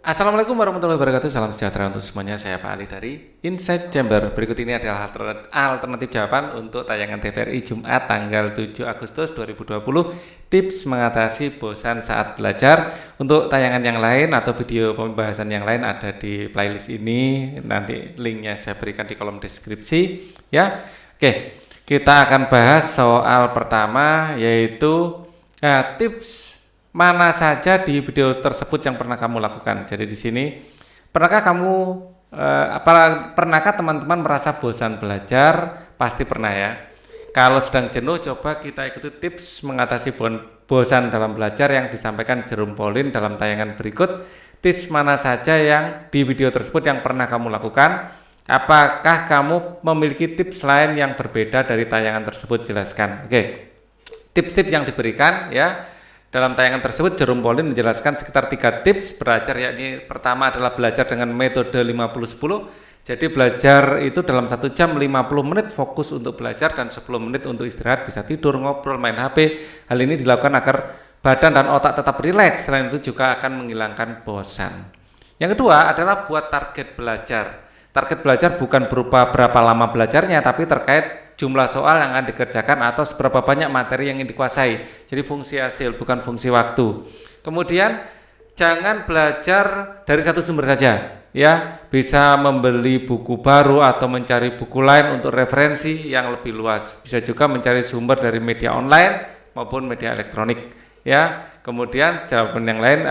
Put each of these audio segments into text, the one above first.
Assalamualaikum warahmatullahi wabarakatuh. Salam sejahtera untuk semuanya. Saya Pak Ali dari Inside Chamber. Berikut ini adalah alternatif jawaban untuk tayangan TVRI Jumat tanggal 7 Agustus 2020. Tips mengatasi bosan saat belajar. Untuk tayangan yang lain atau video pembahasan yang lain ada di playlist ini. Nanti linknya saya berikan di kolom deskripsi. Ya, oke. Kita akan bahas soal pertama yaitu tips mana saja di video tersebut yang pernah kamu lakukan. Jadi di sini, pernahkah pernahkah teman-teman merasa bosan belajar? Pasti pernah ya. Kalau sedang jenuh, coba kita ikuti tips mengatasi bosan dalam belajar yang disampaikan Jerome Pauline dalam tayangan berikut. Tips mana saja yang di video tersebut yang pernah kamu lakukan? Apakah kamu memiliki tips lain yang berbeda dari tayangan tersebut? Jelaskan. Oke. Tips-tips yang diberikan ya. Dalam tayangan tersebut, Jerome Pauline menjelaskan sekitar 3 tips belajar, yakni pertama adalah belajar dengan metode 50-10. Jadi belajar itu dalam 1 jam 50 menit fokus untuk belajar dan 10 menit untuk istirahat, bisa tidur, ngobrol, main HP. Hal ini dilakukan agar badan dan otak tetap rileks. Selain itu juga akan menghilangkan bosan. Yang kedua adalah buat target belajar. Target belajar bukan berupa berapa lama belajarnya, tapi terkait jumlah soal yang akan dikerjakan atau seberapa banyak materi yang ingin dikuasai. Jadi fungsi hasil bukan fungsi waktu. Kemudian jangan belajar dari satu sumber saja. Ya, bisa membeli buku baru atau mencari buku lain untuk referensi yang lebih luas. Bisa juga mencari sumber dari media online maupun media elektronik. Ya, kemudian jawaban yang lain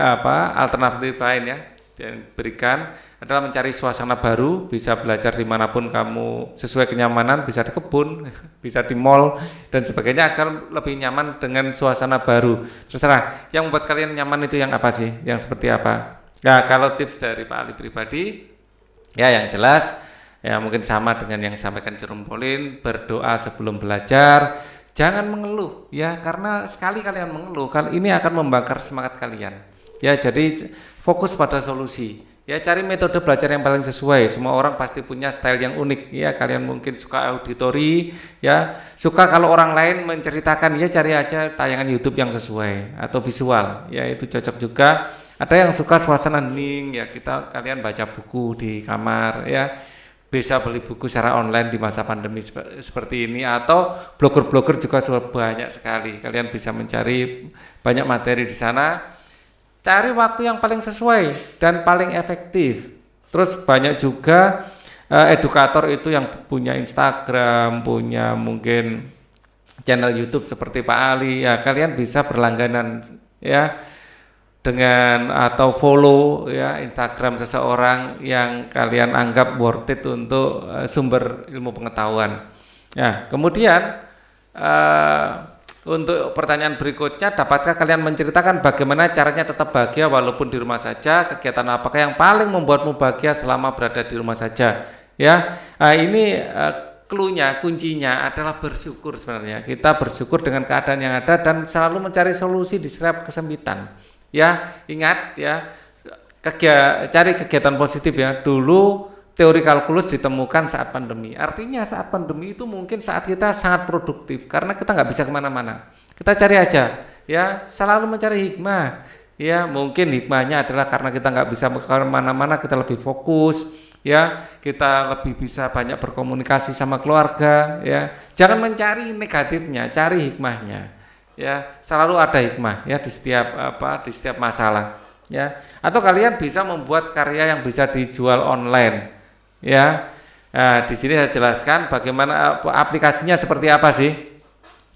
alternatif lain ya yang diberikan adalah mencari suasana baru, bisa belajar dimanapun kamu sesuai kenyamanan, bisa di kebun, bisa di mall dan sebagainya, akan lebih nyaman dengan suasana baru. Terserah, yang membuat kalian nyaman itu yang apa sih, yang seperti apa. Nah, kalau tips dari Pak Ali pribadi, ya yang jelas, ya mungkin sama dengan yang disampaikan Jerome Pauline, berdoa sebelum belajar, jangan mengeluh, ya karena sekali kalian mengeluh, ini akan membakar semangat kalian. Ya, jadi fokus pada solusi. Ya, cari metode belajar yang paling sesuai. Semua orang pasti punya style yang unik. Ya, kalian mungkin suka auditori, ya, suka kalau orang lain menceritakan, ya cari aja tayangan YouTube yang sesuai atau visual. Ya, itu cocok juga. Ada yang suka suasana hening, ya kalian baca buku di kamar, ya. Bisa beli buku secara online di masa pandemi seperti ini, atau blogger-blogger juga banyak sekali. Kalian bisa mencari banyak materi di sana. Cari waktu yang paling sesuai dan paling efektif. Terus banyak juga edukator itu yang punya Instagram, punya mungkin channel YouTube seperti Pak Ali. Ya, kalian bisa berlangganan ya dengan atau follow ya Instagram seseorang yang kalian anggap worth it untuk sumber ilmu pengetahuan. Ya, kemudian untuk pertanyaan berikutnya, dapatkah kalian menceritakan bagaimana caranya tetap bahagia walaupun di rumah saja? Kegiatan apakah yang paling membuatmu bahagia selama berada di rumah saja? Ya, ini clue-nya, kuncinya adalah bersyukur sebenarnya. Kita bersyukur dengan keadaan yang ada dan selalu mencari solusi di setiap kesempitan. Ya, ingat ya, cari kegiatan positif ya. Dulu teori kalkulus ditemukan saat pandemi. Artinya saat pandemi itu mungkin saat kita sangat produktif karena kita nggak bisa kemana-mana. Kita cari aja, ya selalu mencari hikmah. Ya mungkin hikmahnya adalah karena kita nggak bisa kemana-mana, kita lebih fokus. Ya kita lebih bisa banyak berkomunikasi sama keluarga. Ya jangan mencari negatifnya, cari hikmahnya. Ya selalu ada hikmah ya di setiap masalah. Ya atau kalian bisa membuat karya yang bisa dijual online. Ya, nah, di sini saya jelaskan bagaimana aplikasinya seperti apa sih.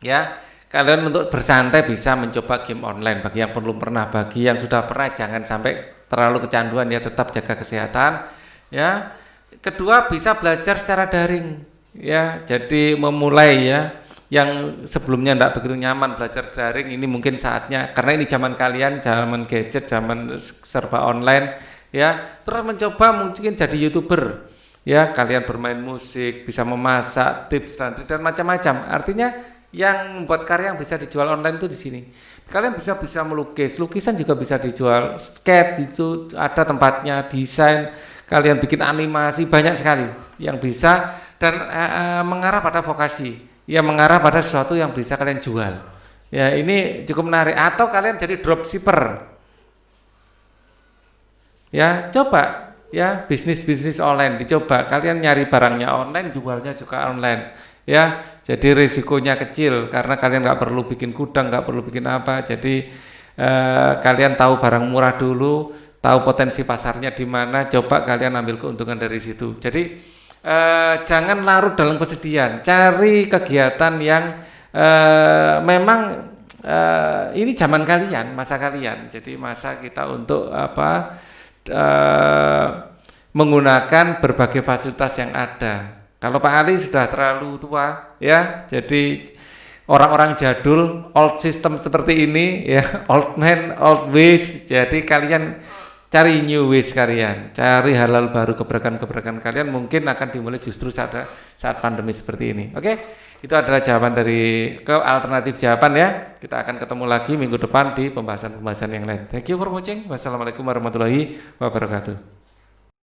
Ya, kalian untuk bersantai bisa mencoba game online. Bagi yang belum pernah, bagi yang sudah pernah jangan sampai terlalu kecanduan ya, tetap jaga kesehatan. Ya, kedua bisa belajar secara daring. Ya, jadi memulai ya, yang sebelumnya tidak begitu nyaman belajar daring ini mungkin saatnya karena ini zaman kalian, zaman gadget, zaman serba online. Ya, terus mencoba mungkin jadi YouTuber. Ya, kalian bermain musik, bisa memasak, tips dan trik dan macam-macam. Artinya yang membuat karya yang bisa dijual online itu di sini. Kalian bisa melukis, lukisan juga bisa dijual, skate itu ada tempatnya, desain, kalian bikin animasi banyak sekali yang bisa dan mengarah pada vokasi. Ya, mengarah pada sesuatu yang bisa kalian jual. Ya, ini cukup menarik. Atau kalian jadi dropshipper. Ya, coba ya bisnis-bisnis online dicoba. Kalian nyari barangnya online, jualnya juga online. Ya, jadi risikonya kecil karena kalian nggak perlu bikin gudang, nggak perlu bikin apa. Jadi kalian tahu barang murah dulu, tahu potensi pasarnya di mana, coba kalian ambil keuntungan dari situ. Jadi jangan larut dalam kesedihan, cari kegiatan yang memang ini zaman kalian, masa kalian. Jadi masa kita untuk apa? eh, Menggunakan berbagai fasilitas yang ada. Kalau Pak Ali sudah terlalu tua, ya, jadi orang-orang jadul, old system seperti ini, ya, old man, old ways. Jadi kalian cari new ways kalian, cari halal baru, keberkahan-keberkahan kalian mungkin akan dimulai justru saat pandemi seperti ini. Oke, itu adalah jawaban dari alternatif jawaban ya. Kita akan ketemu lagi minggu depan di pembahasan-pembahasan yang lain. Thank you for watching. Wassalamualaikum warahmatullahi wabarakatuh.